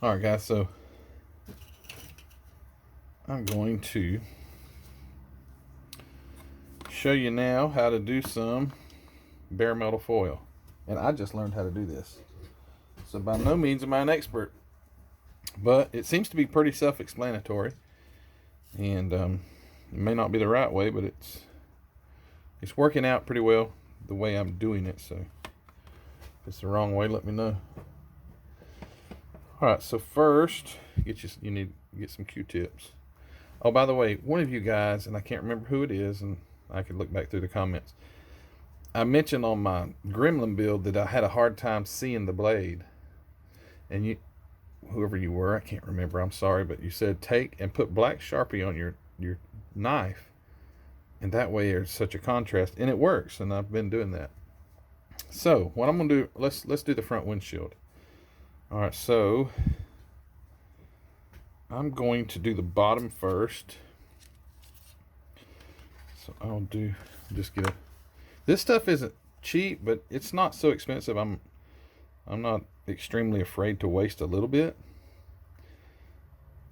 Alright guys, so I'm going to show you now how to do some bare metal foil. And I just learned how to do this. So by no means am I an expert, but it seems to be pretty self-explanatory. And it may not be the right way, but it's working out pretty well the way I'm doing it. So if it's the wrong way, let me know. Alright, so first you need to get some Q-tips. Oh, by the way, one of you guys, and I can't remember who it is, and I could look back through the comments, I mentioned on my Gremlin build that I had a hard time seeing the blade. And you, whoever you were, I can't remember, I'm sorry, but you said take and put black Sharpie on your knife, and that way there's such a contrast, and it works, and I've been doing that. So what I'm gonna do, let's do the front windshield. All right, so I'm going to do the bottom first. So I'll just get a, this stuff isn't cheap, but it's not so expensive. I'm not extremely afraid to waste a little bit.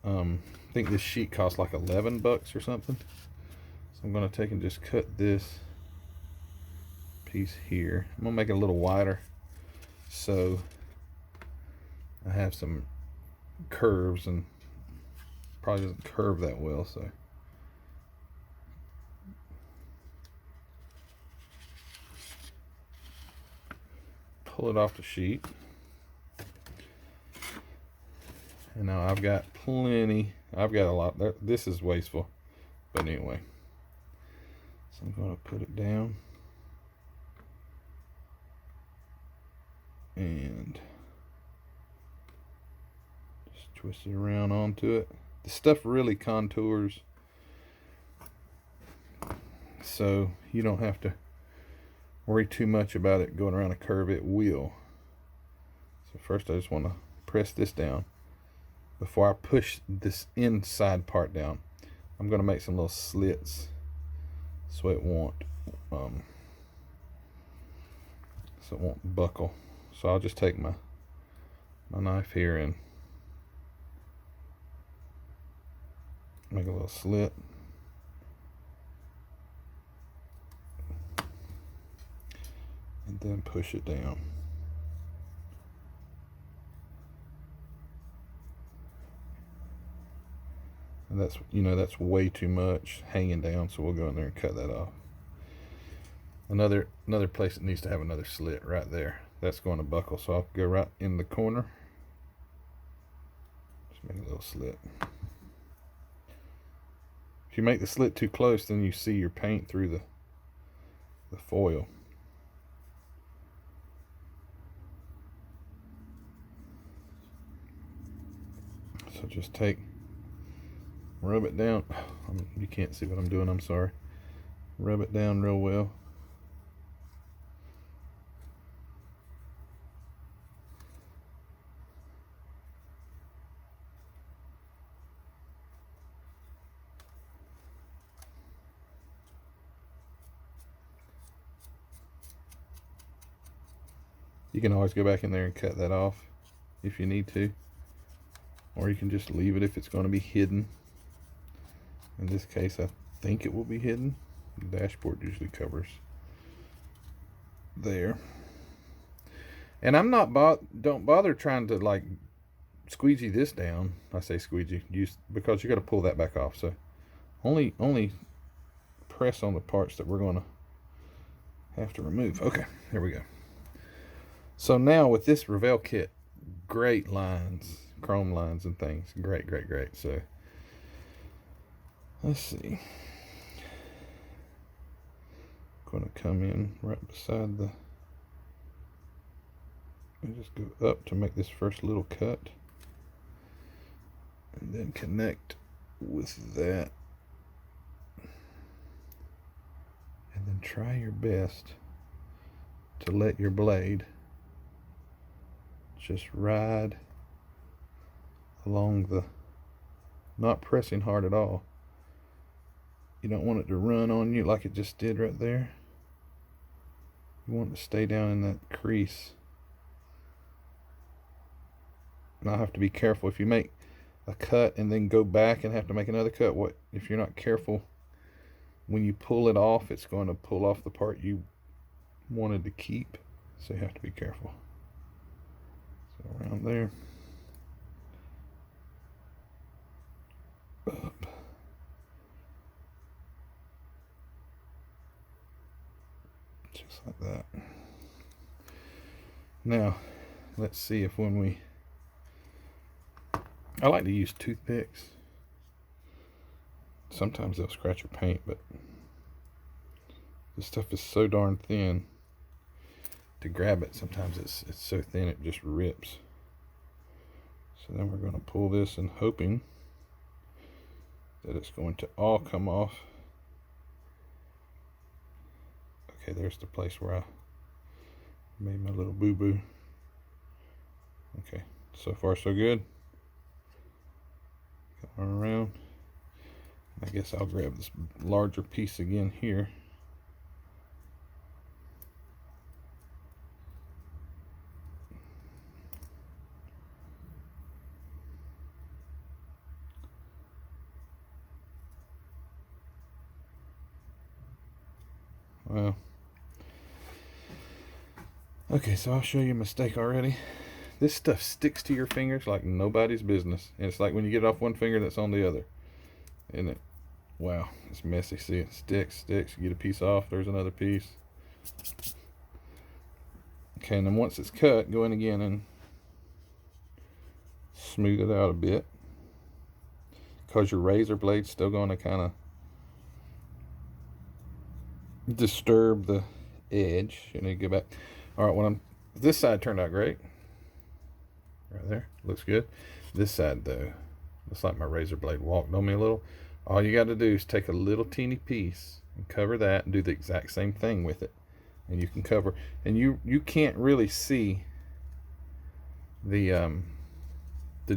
I think this sheet costs like 11 bucks or something. So I'm gonna take and just cut this piece here. I'm gonna make it a little wider so I have some curves, and probably doesn't curve that well, so pull it off the sheet. And now I've got a lot there. This is wasteful, but anyway, so I'm going to put it down and just twist it around onto it. The stuff really contours, so you don't have to worry too much about it going around a curve. It will. So first I just want to press this down before I push this inside part down. I'm going to make some little slits so it won't buckle. So I'll just take my knife here and make a little slit. And then push it down. And that's way too much hanging down, so we'll go in there and cut that off. Another place that needs to have another slit right there. That's going to buckle, so I'll go right in the corner. Just make a little slit. If you make the slit too close, then you see your paint through the foil. So just rub it down. You can't see what I'm doing, I'm sorry. Rub it down real well. You can always go back in there and cut that off if you need to, or you can just leave it if it's going to be hidden. In this case, I think it will be hidden. The dashboard usually covers there. And I'm not don't bother trying to like squeegee this down. I say squeegee because you got to pull that back off. So only press on the parts that we're going to have to remove. Okay, here we go. So now with this Revell kit, great lines, chrome lines and things. Great. So let's see. Going to come in right beside and just go up to make this first little cut, and then connect with that, and then try your best to let your blade just ride along not pressing hard at all. You don't want it to run on you like it just did right there. You want it to stay down in that crease. And I'll have to be careful. If you make a cut and then go back and have to make another cut, what if you're not careful, when you pull it off, it's going to pull off the part you wanted to keep. So you have to be careful. So around there. Up. Just like that. Now, let's see if when we... I like to use toothpicks. Sometimes they'll scratch your paint, but this stuff is so darn thin. To grab it, sometimes it's so thin it just rips. So then we're going to pull this and hoping that it's going to all come off. Okay, there's the place where I made my little boo-boo. Okay, so far so good. Turn around. I guess I'll grab this larger piece again here. Well, okay, so I'll show you a mistake already. This stuff sticks to your fingers like nobody's business. And it's like when you get it off one finger, that's on the other. Isn't it? Wow, it's messy. See, it sticks. You get a piece off, there's another piece. Okay, and then once it's cut, go in again and smooth it out a bit. Because your razor blade's still going to kind of disturb the edge. You need to go back. All right, this side turned out great. Right there, looks good. This side though, looks like my razor blade walked on me a little. All you got to do is take a little teeny piece and cover that and do the exact same thing with it. And you can cover, and you can't really see the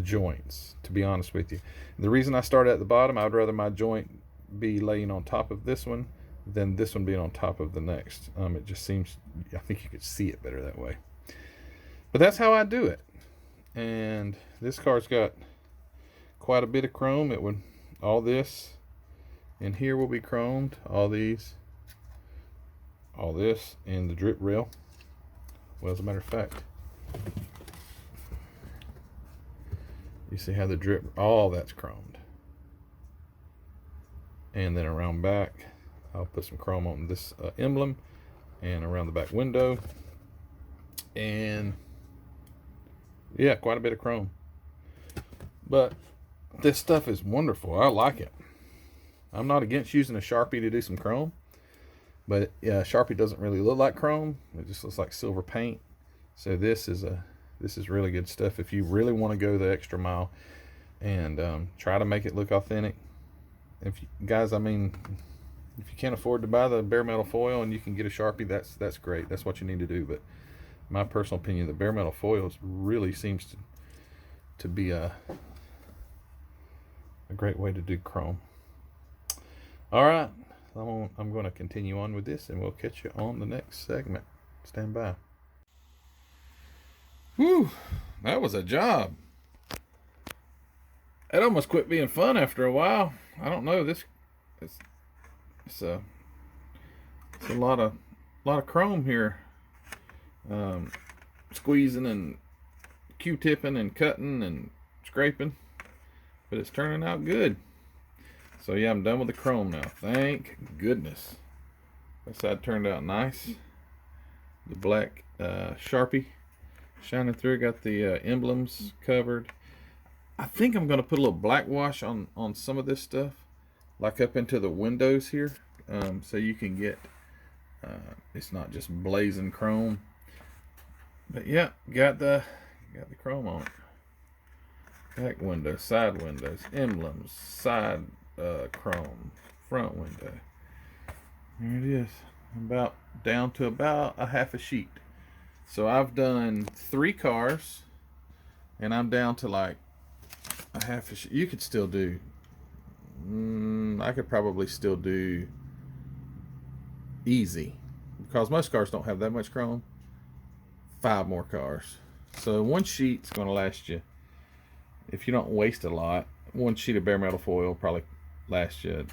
joints, to be honest with you. The reason I started at the bottom, I would rather my joint be laying on top of this one than this one being on top of the next. It just seems, I think you could see it better that way. But that's how I do it. And this car's got quite a bit of chrome. It would, all this in here will be chromed, all these, all this, and the drip rail. Well, as a matter of fact, you see how the drip, all that's chromed. And then around back, I'll put some chrome on this emblem and around the back window. And yeah, quite a bit of chrome. But this stuff is wonderful. I like it. I'm not against using a Sharpie to do some chrome, but yeah, Sharpie doesn't really look like chrome. It just looks like silver paint. So this is really good stuff if you really want to go the extra mile and try to make it look authentic. If you guys, I mean, if you can't afford to buy the bare metal foil and you can get a Sharpie, that's great. That's what you need to do. But my personal opinion, the bare metal foils really seems to be a great way to do chrome. All right, I'm going to continue on with this, and we'll catch you on the next segment. Stand by. Whew, that was a job. It almost quit being fun after a while. I don't know. It's a lot of chrome here. Squeezing and Q-tipping and cutting and scraping, but it's turning out good. So yeah, I'm done with the chrome now. Thank goodness. That side turned out nice. The black Sharpie shining through. Got the emblems covered. I think I'm gonna put a little black wash on some of this stuff, like up into the windows here, so you can get it's not just blazing chrome. But yeah, got the chrome on it. Back window, side windows, emblems, side chrome, front window. There it is. About down to about a half a sheet. So I've done 3 cars, and I'm down to like a half a sheet. You could still do. I could probably still do easy, because most cars don't have that much chrome. 5 more cars. So one sheet's going to last you if you don't waste a lot, one sheet of bare metal foil probably lasts you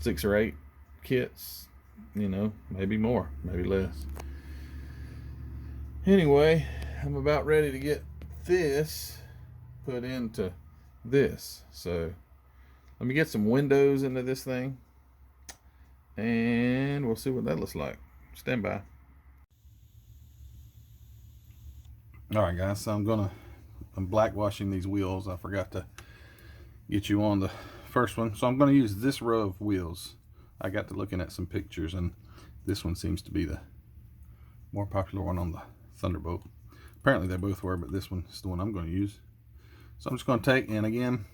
6 or 8 kits, you know, maybe more, maybe less. Anyway, I'm about ready to get this put into this. So let me get some windows into this thing and we'll see what that looks like. Stand by. All right, guys, so I'm blackwashing these wheels. I forgot to get you on the first one. So I'm going to use this row of wheels. I got to looking at some pictures, and this one seems to be the more popular one on the Thunderbolt. Apparently they both were, but this one is the one I'm going to use. So I'm just going to take, and again,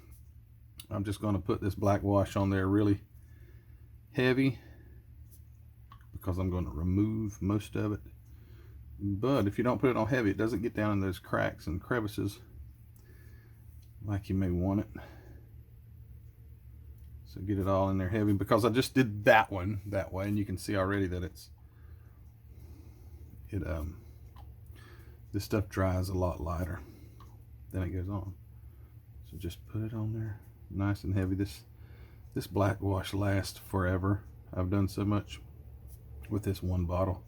I'm just going to put this black wash on there really heavy because I'm going to remove most of it. But if you don't put it on heavy, it doesn't get down in those cracks and crevices like you may want it. So get it all in there heavy, because I just did that one that way, and you can see already that this stuff dries a lot lighter than it goes on. So just put it on there nice and heavy. This black wash lasts forever. I've done so much with this one bottle.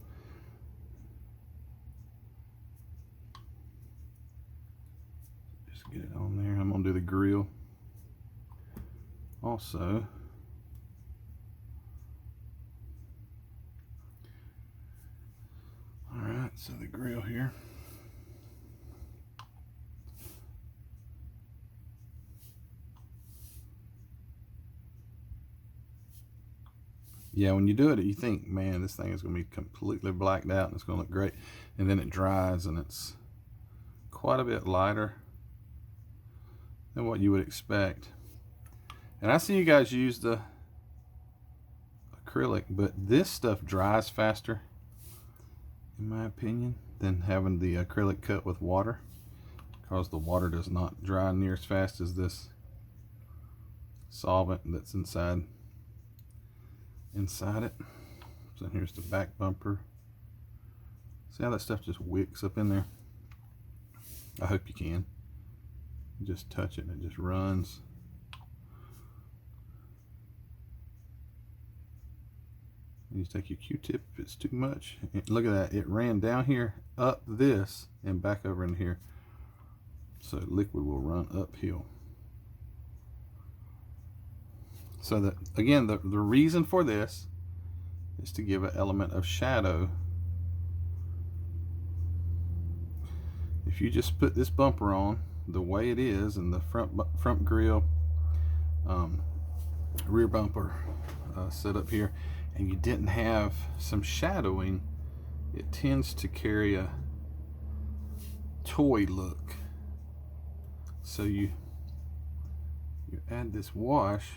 Just get it on there. I'm gonna do the grill also. All right, so the grill here. Yeah, when you do it, you think, man, this thing is going to be completely blacked out and it's going to look great. And then it dries and it's quite a bit lighter than what you would expect. And I see you guys use the acrylic, but this stuff dries faster, in my opinion, than having the acrylic cut with water, because the water does not dry near as fast as this solvent that's inside it. So here's the back bumper. See how that stuff just wicks up in there? I hope you can. You just touch it and it just runs. You just take your Q-tip if it's too much. And look at that, it ran down here, up this, and back over in here. So liquid will run uphill. So that, again, the reason for this is to give an element of shadow. If you just put this bumper on the way it is, and the front grille, rear bumper set up here, and you didn't have some shadowing, it tends to carry a toy look. So you add this wash,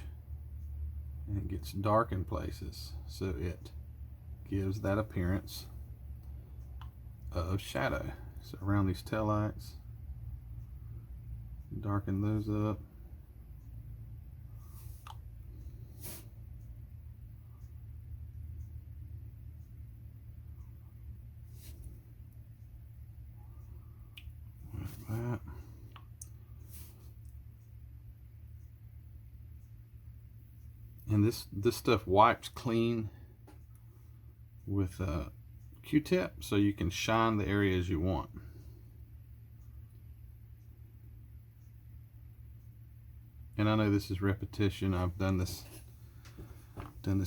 and it gets dark in places, so it gives that appearance of shadow. So around these taillights, darken those up. Like that. And this stuff wipes clean with a Q-tip, so you can shine the areas you want. And I know this is repetition. I've done this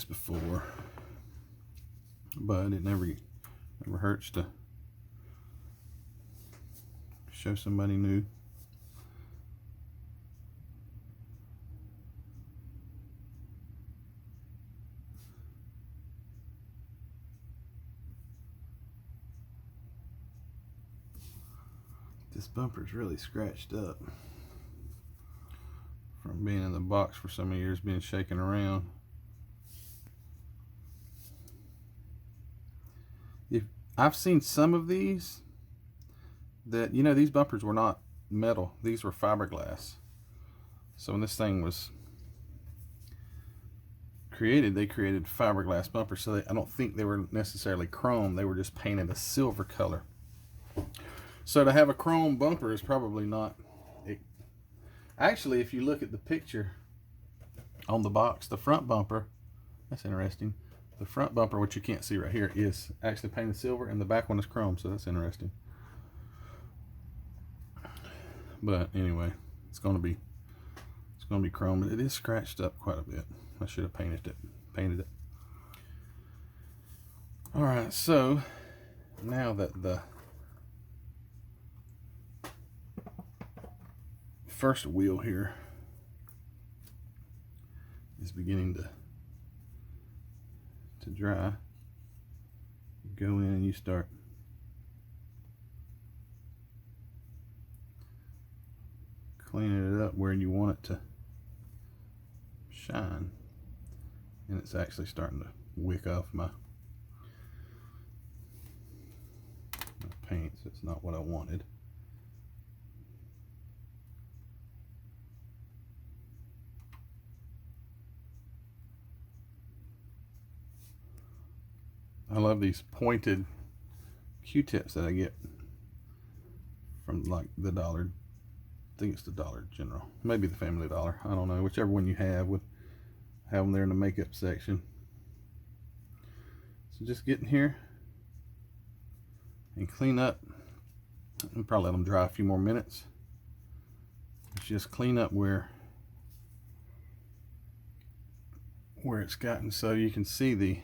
before, but it never hurts to show somebody new. This bumper's really scratched up from being in the box for so many years, being shaken around. I've seen some of these that, you know, these bumpers were not metal, these were fiberglass. So when this thing was created, they created fiberglass bumpers. So I don't think they were necessarily chrome, they were just painted a silver color. So to have a chrome bumper is probably not Actually, if you look at the picture on the box, the front bumper, that's interesting. The front bumper, which you can't see right here, is actually painted silver, and the back one is chrome, so that's interesting. But anyway, it's gonna be chrome, but it is scratched up quite a bit. I should have painted it. All right, so now that the first wheel here is beginning to dry, you go in and you start cleaning it up where you want it to shine, and it's actually starting to wick off my paint, so it's not what I wanted. I love these pointed Q-tips that I get from like the Dollar, I think it's the Dollar General, maybe the Family Dollar, I don't know, whichever one you have them there in the makeup section. So just get in here and clean up, and probably let them dry a few more minutes. Just clean up where it's gotten, so you can see the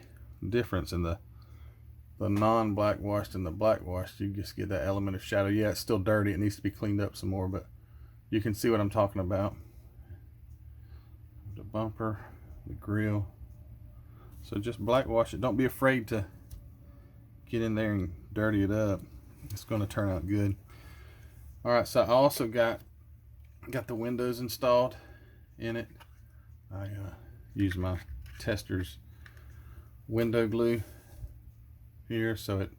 difference in the non-black washed and the black washed. You just get that element of shadow. Yeah, it's still dirty, it needs to be cleaned up some more, but you can see what I'm talking about. The bumper, the grill. So just black wash it. Don't be afraid to get in there and dirty it up. It's going to turn out good. All right, so I also got the windows installed in it. I use my Testors window glue here, so it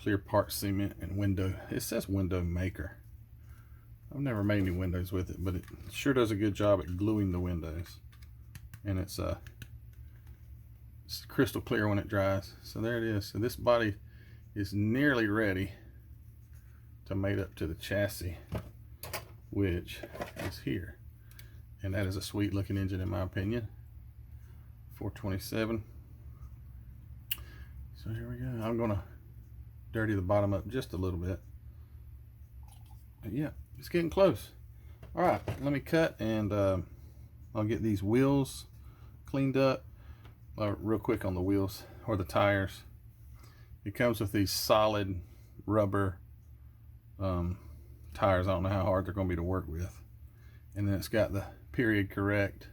clear part cement and window. It says window maker. I've never made any windows with it, but it sure does a good job at gluing the windows, and it's crystal clear when it dries. So there it is. So this body is nearly ready to mate up to the chassis, which is here, and that is a sweet looking engine in my opinion. 427. So here we go. I'm gonna dirty the bottom up just a little bit, but yeah, it's getting close. All right, let me cut, and I'll get these wheels cleaned up. Real quick on the wheels or the tires, it comes with these solid rubber tires. I don't know how hard they're going to be to work with, and then it's got the period correct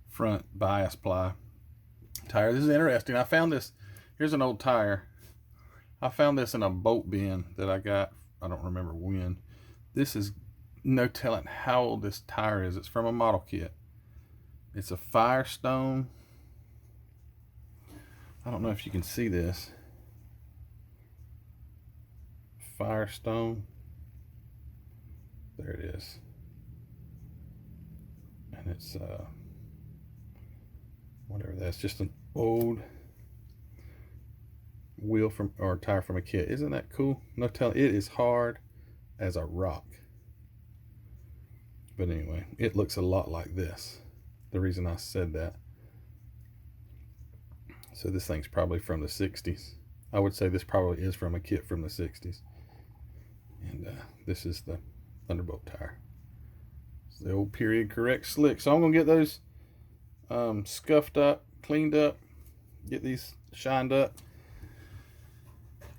front bias ply tire. This is interesting. I found this, here's an old tire. I found this in a bolt bin that I got, I don't remember when. This is no telling how old this tire is. It's from a model kit. It's a Firestone. I don't know if you can see this. Firestone. There it is. And it's whatever that's, just an old wheel from, or tire from a kit. Isn't that cool? No telling. It is hard as a rock. But anyway, it looks a lot like this. The reason I said that. So this thing's probably from the 60s. I would say this probably is from a kit from the 60s. And this is the Thunderbolt tire. It's the old period correct slick. So I'm going to get those scuffed up, cleaned up, get these shined up.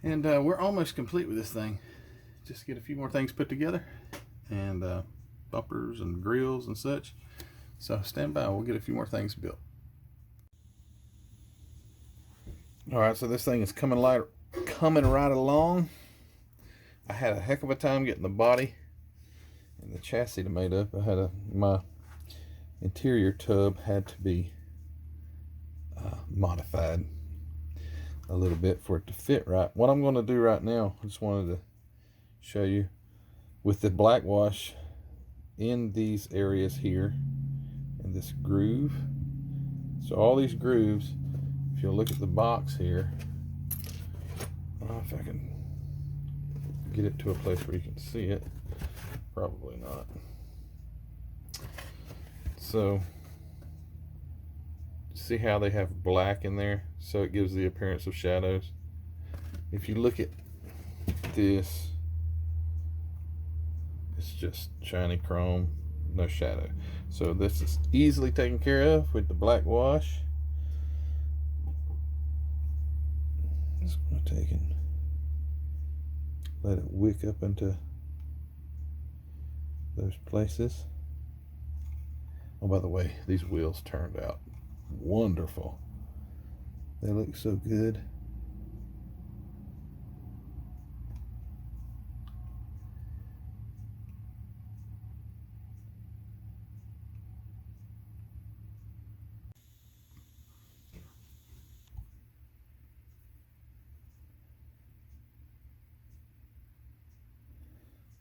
And we're almost complete with this thing. Just get a few more things put together, and bumpers and grills and such. So stand by, we'll get a few more things built. All right, so this thing is coming right along. I had a heck of a time getting the body and the chassis made up. My interior tub had to be modified a little bit for it to fit right. What I'm going to do right now, I just wanted to show you with the black wash in these areas here, in this groove. So all these grooves, if you'll look at the box here, I don't know if I can get it to a place where you can see it. Probably not. So, see how they have black in there? So it gives the appearance of shadows. If you look at this, it's just shiny chrome, no shadow. So this is easily taken care of with the black wash. Just going to take and let it wick up into those places. Oh, by the way, these wheels turned out wonderful. They look so good.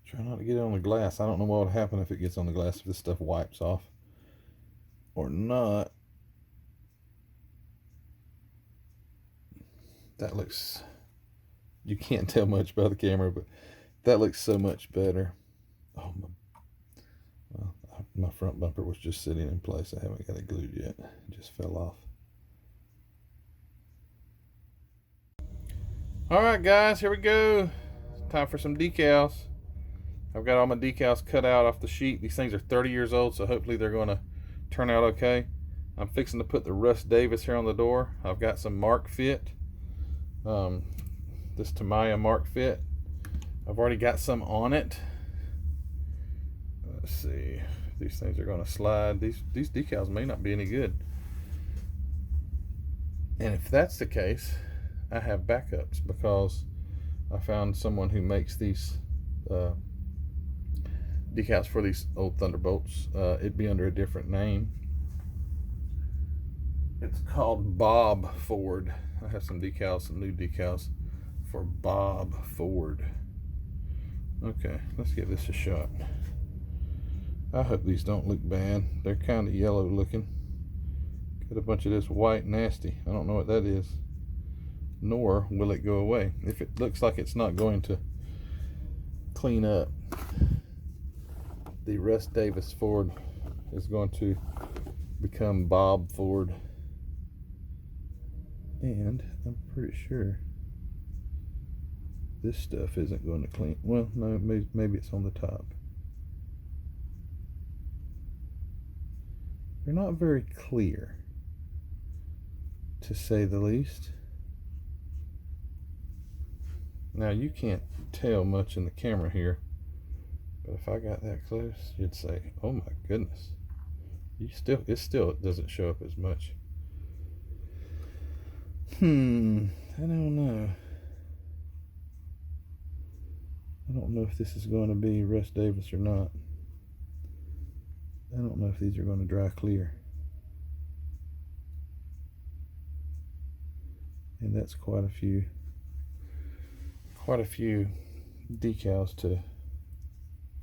Try not to get it on the glass. I don't know what would happen if it gets on the glass, if this stuff wipes off or not. That looks, you can't tell much by the camera, but that looks so much better. Oh, my front bumper was just sitting in place. I haven't got it glued yet. It just fell off. All right, guys, here we go. Time for some decals. I've got all my decals cut out off the sheet. These things are 30 years old, so hopefully they're going to turn out okay. I'm fixing to put the Russ Davis here on the door. I've got some Mark Fit. This Tamiya Mark Fit. I've already got some on it. Let's see. These things are going to slide. These decals may not be any good. And if that's the case, I have backups, because I found someone who makes these decals for these old Thunderbolts. It'd be under a different name. It's called Bob Ford. I have some decals, some new decals for Bob Ford. Okay, let's give this a shot. I hope these don't look bad. They're kind of yellow looking. Got a bunch of this white nasty. I don't know what that is, nor will it go away. If it looks like it's not going to clean up, the Russ Davis Ford is going to become Bob Ford. And I'm pretty sure this stuff isn't going to clean. Well, no, maybe it's on the top. They're not very clear, to say the least. Now, you can't tell much in the camera here, but if I got that close, you'd say, oh my goodness. It still doesn't show up as much. I don't know. I don't know if this is going to be Russ Davis or not. I don't know if these are going to dry clear. And that's quite a few decals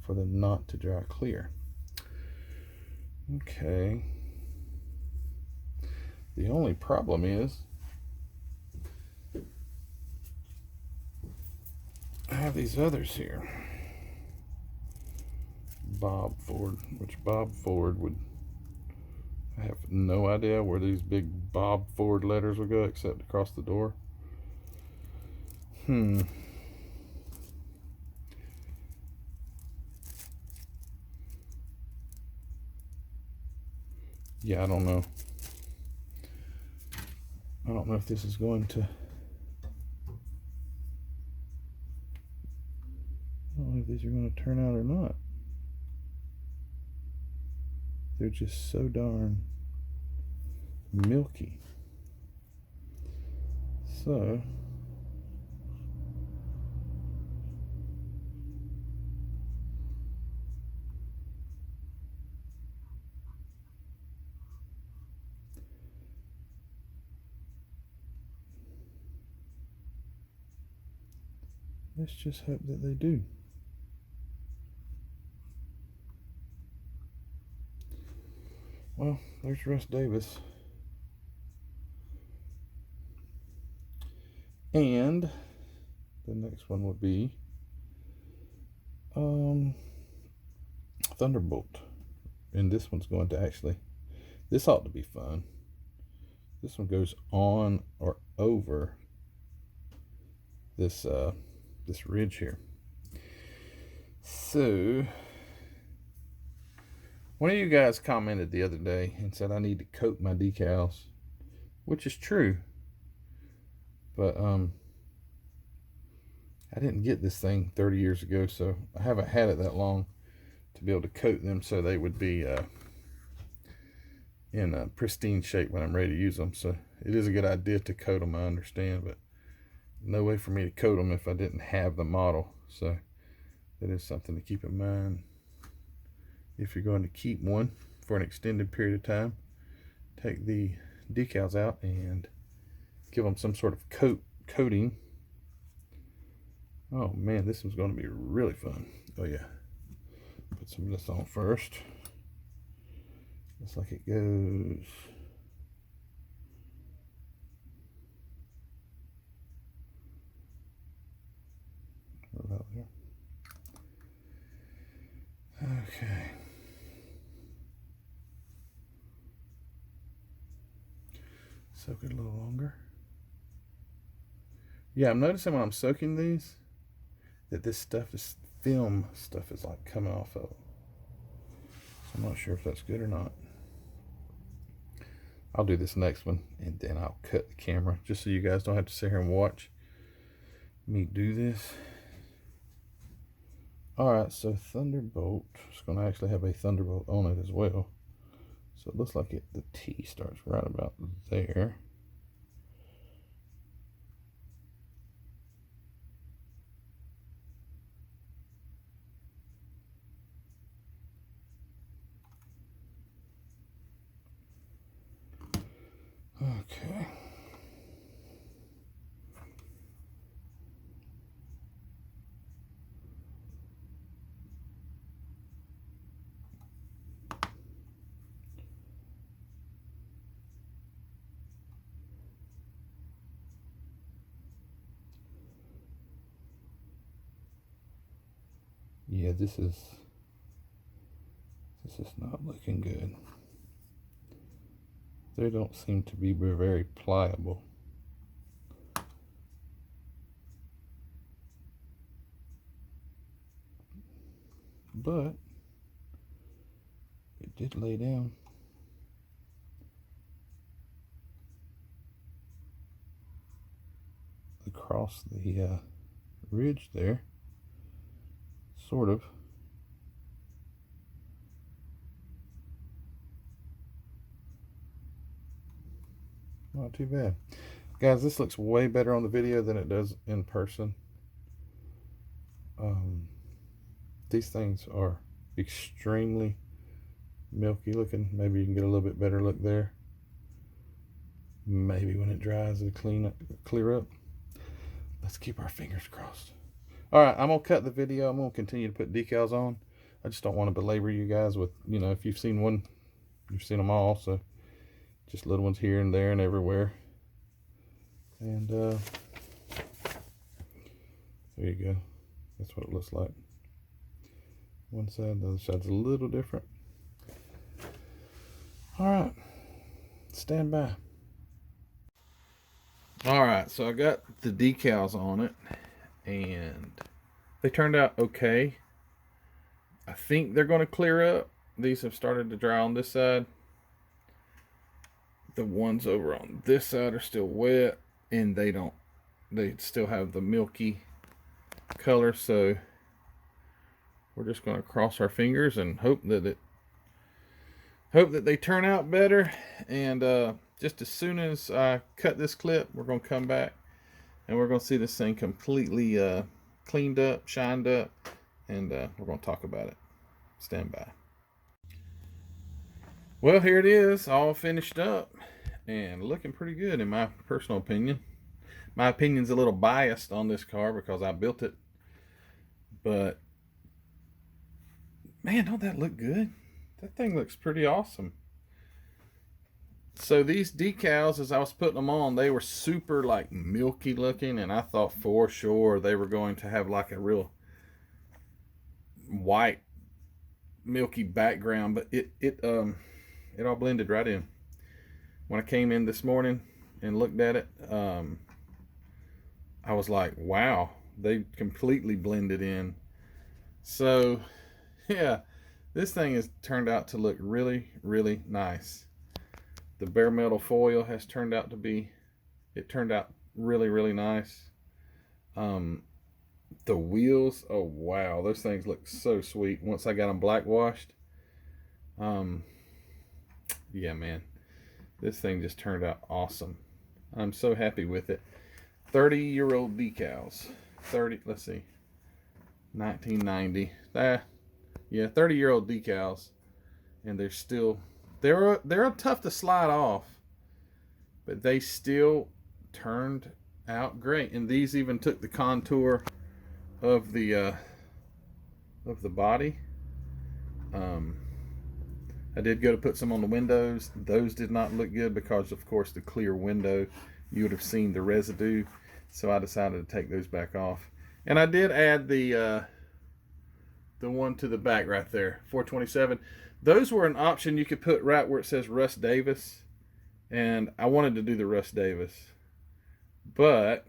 for them not to dry clear. Okay. The only problem is I have these others here. Bob Ford, which Bob Ford would, I have no idea where these big Bob Ford letters would go except across the door. Yeah, I don't know. I don't know if this is going to, I don't know if these are going to turn out or not. They're just so darn milky. So, let's just hope that they do. Well, there's Russ Davis. And the next one would be Thunderbolt. And this one's going to actually, this ought to be fun. This one goes on or over this this ridge here. So one of you guys commented the other day and said I need to coat my decals, which is true. But I didn't get this thing 30 years ago, so I haven't had it that long to be able to coat them so they would be in a pristine shape when I'm ready to use them. So it is a good idea to coat them, I understand, but no way for me to coat them if I didn't have the model. So that is something to keep in mind. If you're going to keep one for an extended period of time, take the decals out and give them some sort of coating. Oh man, this one's going to be really fun. Oh yeah. Put some of this on first. Looks like it goes. What about there? Okay. Soak it a little longer. Yeah, I'm noticing when I'm soaking these that this film stuff is like coming off of it. So I'm not sure if that's good or not. I'll do this next one and then I'll cut the camera just so you guys don't have to sit here and watch me do this. Alright, so Thunderbolt. It's going to actually have a Thunderbolt on it as well. So it looks like the T starts right about there. Okay. Yeah, this is not looking good. They don't seem to be very pliable. But it did lay down. Across the ridge there. Sort of. Not too bad. Guys, this looks way better on the video than it does in person. These things are extremely milky looking. Maybe you can get a little bit better look there. Maybe when it dries it'll clear up. Let's keep our fingers crossed. Alright, I'm going to cut the video. I'm going to continue to put decals on. I just don't want to belabor you guys with, you know, if you've seen one, you've seen them all. So just little ones here and there and everywhere. And there you go. That's what it looks like. One side, the other side's a little different. Alright, stand by. Alright, so I got the decals on it and they turned out okay. I think they're going to clear up. These have started to dry on this side. The ones over on this side are still wet and they still have the milky color, so we're just going to cross our fingers and hope that they turn out better. And just as soon as I cut this clip, we're going to come back and we're going to see this thing completely cleaned up, shined up, and we're going to talk about it. Stand by. Well, here it is, all finished up and looking pretty good in my personal opinion. My opinion's a little biased on this car because I built it, but man, don't that look good? That thing looks pretty awesome. So these decals, as I was putting them on, they were super like milky looking, and I thought for sure they were going to have like a real white milky background, but it all blended right in. When I came in this morning and looked at it, I was like, wow, they completely blended in. So yeah, this thing has turned out to look really, really nice. The bare metal foil has turned out to be, it turned out really, really nice. The wheels, oh wow, those things look so sweet once I got them black washed. Yeah, man, this thing just turned out awesome. I'm so happy with it. 30-year-old decals. 30, let's see, 1990. Yeah, 30-year-old decals, and they're still, they're tough to slide off, but they still turned out great. And these even took the contour of the body. I did go to put some on the windows. Those did not look good because, of course, the clear window, you would have seen the residue. So I decided to take those back off. And I did add the one to the back right there, 427. Those were an option you could put right where it says Russ Davis. And I wanted to do the Russ Davis. But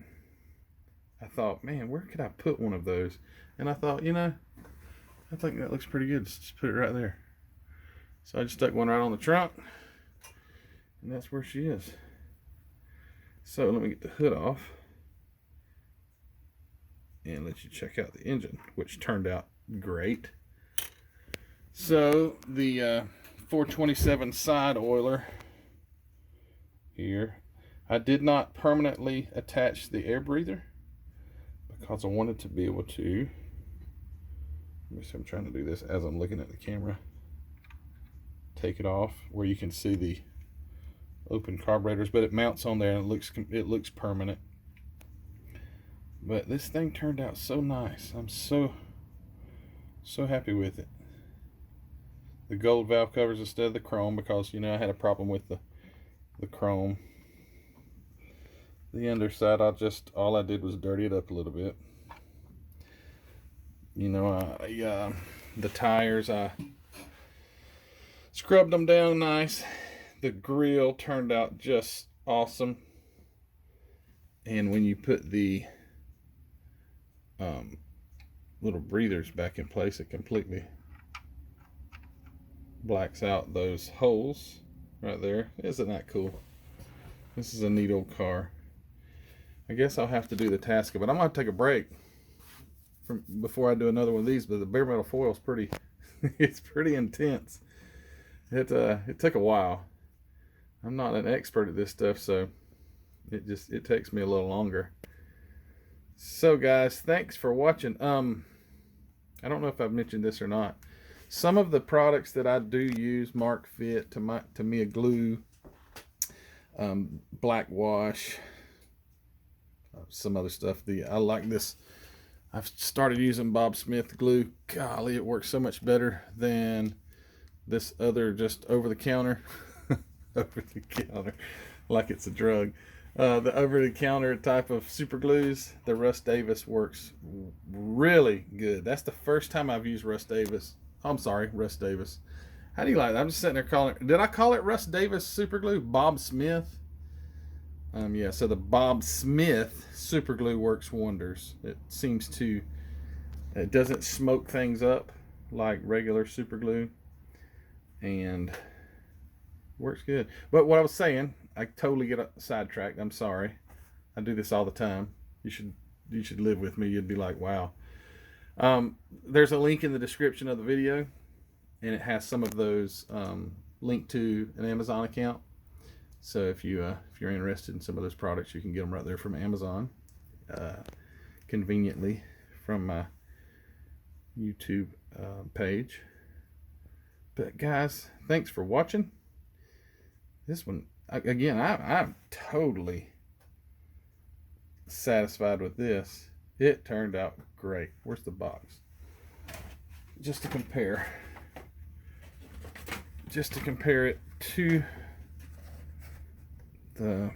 I thought, man, where could I put one of those? And I thought, I think that looks pretty good. Just put it right there. So I just stuck one right on the trunk. And that's where she is. So let me get the hood off. And let you check out the engine, which turned out great. So the 427 side oiler here, I did not permanently attach the air breather because I wanted to be able to, let me see, I'm trying to do this as I'm looking at the camera, take it off where you can see the open carburetors, but it mounts on there and it looks permanent. But this thing turned out so nice. I'm so happy with it. The gold valve covers instead of the chrome because, I had a problem with the chrome. The underside, all I did was dirty it up a little bit. The tires, I scrubbed them down nice. The grill turned out just awesome. And when you put the little breathers back in place, it completely blacks out those holes right there. Isn't that cool? This is a neat old car. I guess I'll have to do the Tasca, but I'm gonna take a break before I do another one of these. But the bare metal foil is pretty it's pretty intense. It took a while. I'm not an expert at this stuff, so it takes me a little longer. So guys, thanks for watching. I don't know if I've mentioned this or not. Some of the products that I do use, Mark Fit, Tamiya glue, black wash, some other stuff. I like this. I've started using Bob Smith glue. Golly, it works so much better than this other just over the counter. Over the counter, like it's a drug. The over-the-counter type of super glues, the Russ Davis works really good. That's the first time I've used Russ Davis. I'm sorry, Russ Davis. How do you like that? I'm just sitting there calling it. Did I call it Russ Davis super glue? Bob Smith. Yeah. So the Bob Smith super glue works wonders. It doesn't smoke things up like regular super glue, and works good. But what I was saying, I totally get sidetracked. I'm sorry. I do this all the time. You should live with me. You'd be like, wow. There's a link in the description of the video, and it has some of those linked to an Amazon account. So if you're interested in some of those products, you can get them right there from Amazon, conveniently from my YouTube page. But guys, thanks for watching. This one, again, I'm totally satisfied with this. It turned out great. Where's the box? Just to compare it to the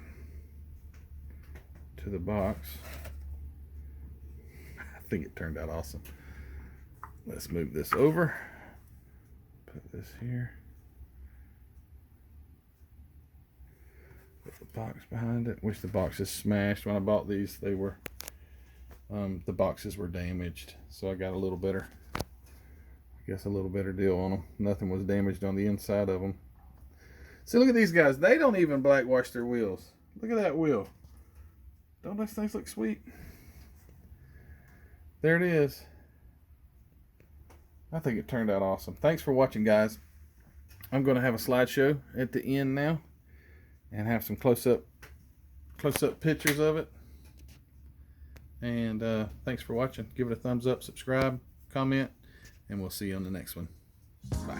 box. I think it turned out awesome. Let's move this over. Put this here. Put the box behind it. Wish the box is smashed. When I bought these, they were the boxes were damaged, so I got a little better, I guess, a little better deal on them. Nothing was damaged on the inside of them. See, look at these guys. They don't even black wash their wheels. Look at that wheel. Don't those things look sweet? There it is. I think it turned out awesome. Thanks for watching, guys. I'm going to have a slideshow at the end now and have some close-up pictures of it. And thanks for watching. Give it a thumbs up, subscribe, comment, and we'll see you on the next one. Bye.